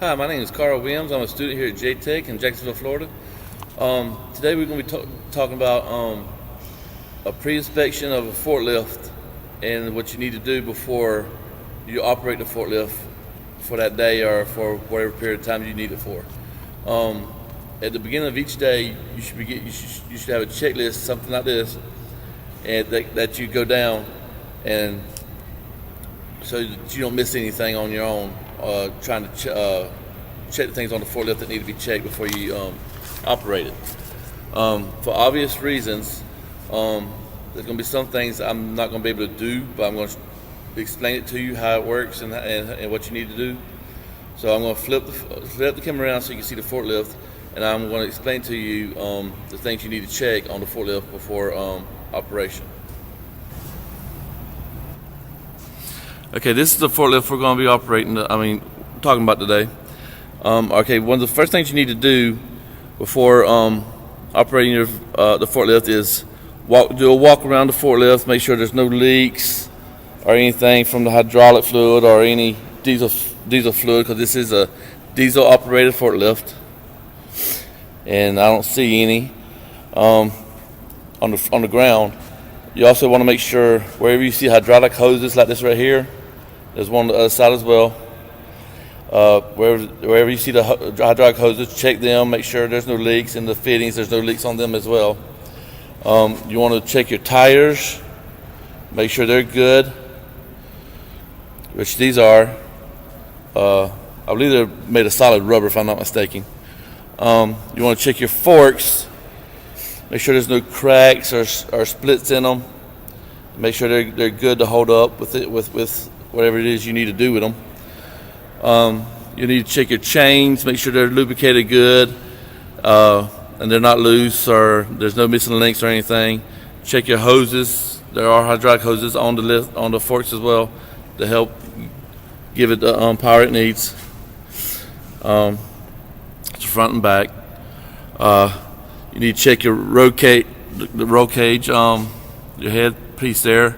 Hi, my name is Carl Williams. I'm a student here at J-Tech in Jacksonville, Florida. Today we're going to be talking about a pre-inspection of a forklift and what you need to do before you operate the forklift for that day or for whatever period of time you need it for. At the beginning of each day, you should have a checklist, something like this, and that you go down, and so that you don't miss anything on your own. Trying to check the things on the forklift that need to be checked before you operate it. For obvious reasons, there's going to be some things I'm not going to be able to do, but I'm going to explain it to you how it works and what you need to do. So I'm going to flip the camera around so you can see the forklift, and I'm going to explain to you the things you need to check on the forklift before operation. Okay, this is the forklift we're going to be talking about today. Okay, one of the first things you need to do before operating the forklift is do a walk around the forklift, make sure there's no leaks or anything from the hydraulic fluid or any diesel fluid, because this is a diesel operated forklift, and I don't see any on the ground. You also want to make sure wherever you see hydraulic hoses like this right here, there's one on the other side as well. Wherever you see the hydraulic hoses, check them, make sure there's no leaks in the fittings, there's no leaks on them as well. You want to check your tires, make sure they're good, which these are. I believe they're made of solid rubber if I'm not mistaken. You want to check your forks, make sure there's no cracks or splits in them. Make sure they're good to hold up with whatever it is you need to do with them. You need to check your chains, make sure they're lubricated good, and they're not loose or there's no missing links or anything. Check your hoses. There are hydraulic hoses on the forks as well to help give it the power it needs. It's front and back. You need to check your the roll cage, your head piece there.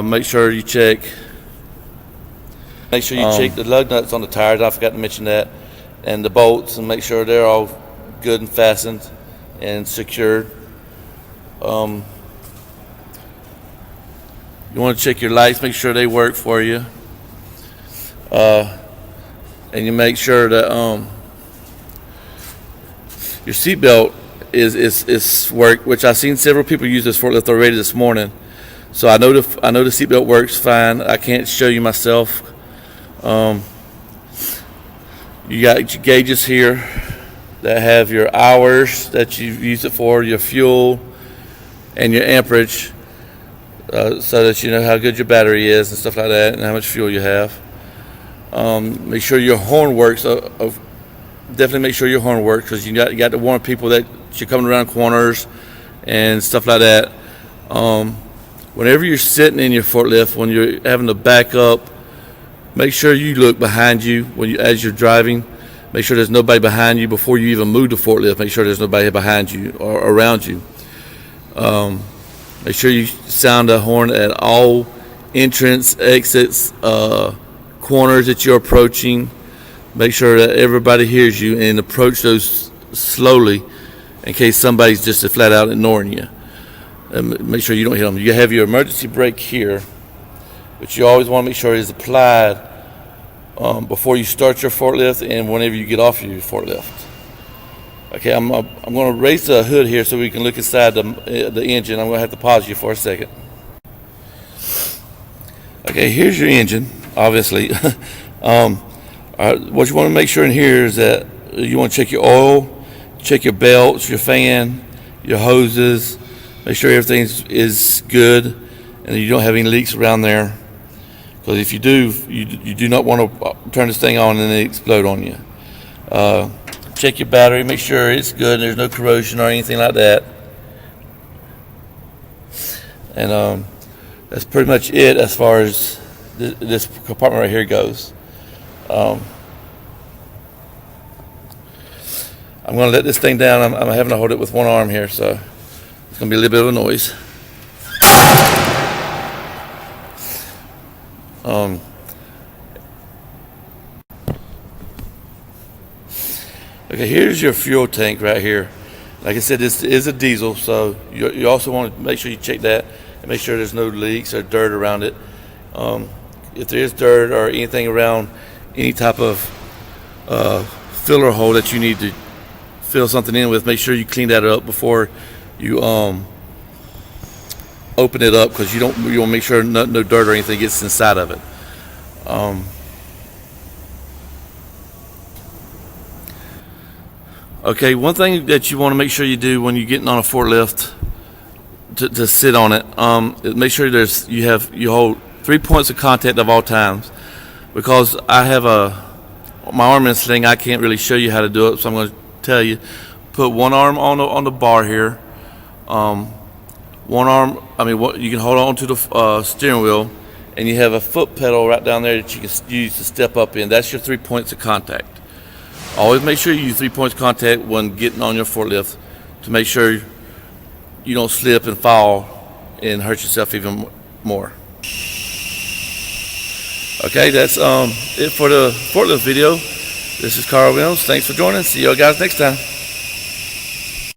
Make sure you check the lug nuts on the tires. I forgot to mention that, and the bolts, and make sure they're all good and fastened and secured. You want to check your lights, make sure they work for you, and you make sure that your seatbelt is work, which I've seen several people use this forklift already this morning. So I know the seatbelt works fine. I can't show you myself. You got your gauges here that have your hours that you use it for, your fuel, and your amperage, so that you know how good your battery is and stuff like that, and how much fuel you have. Make sure your horn works. Definitely make sure your horn works, because you got to warn people that you're coming around corners and stuff like that. Whenever you're sitting in your forklift, when you're having to back up, make sure you look behind you as you're driving. Make sure there's nobody behind you before you even move the forklift. Make sure there's nobody behind you or around you. Make sure you sound the horn at all entrance, exits, corners that you're approaching. Make sure that everybody hears you, and approach those slowly in case somebody's just flat out ignoring you. And make sure you don't hit them. You have your emergency brake here, which you always want to make sure is applied before you start your forklift and whenever you get off your forklift. Okay, I'm going to raise the hood here so we can look inside the engine. I'm going to have to pause you for a second. Okay, here's your engine, obviously. What you want to make sure in here is that you want to check your oil, check your belts, your fan, your hoses. Make sure everything is good and you don't have any leaks around there. Because if you do, you do not want to turn this thing on and then explode on you. Check your battery, make sure it's good and there's no corrosion or anything like that. And that's pretty much it as far as this compartment right here goes. I'm going to let this thing down. I'm having to hold it with one arm here, so it's going to be a little bit of a noise. Okay, here's your fuel tank right here. Like I said, this is a diesel, so you also want to make sure you check that and make sure there's no leaks or dirt around it. If there is dirt or anything around any type of filler hole that you need to fill something in with, make sure you clean that up before you open it up, because you want to make sure no dirt or anything gets inside of it. Okay, one thing that you want to make sure you do when you're getting on a forklift to sit on it, is make sure you hold 3 points of contact at all times. Because I have my arm in this thing, I can't really show you how to do it, so I'm going to tell you. Put one arm on the bar here. One arm, you can hold on to the steering wheel, and you have a foot pedal right down there that you can use to step up in. That's your 3 points of contact. Always make sure you use 3 points of contact when getting on your forklift to make sure you don't slip and fall and hurt yourself even more. Okay, that's it for the forklift video. This is Carl Williams. Thanks for joining. See you guys next time.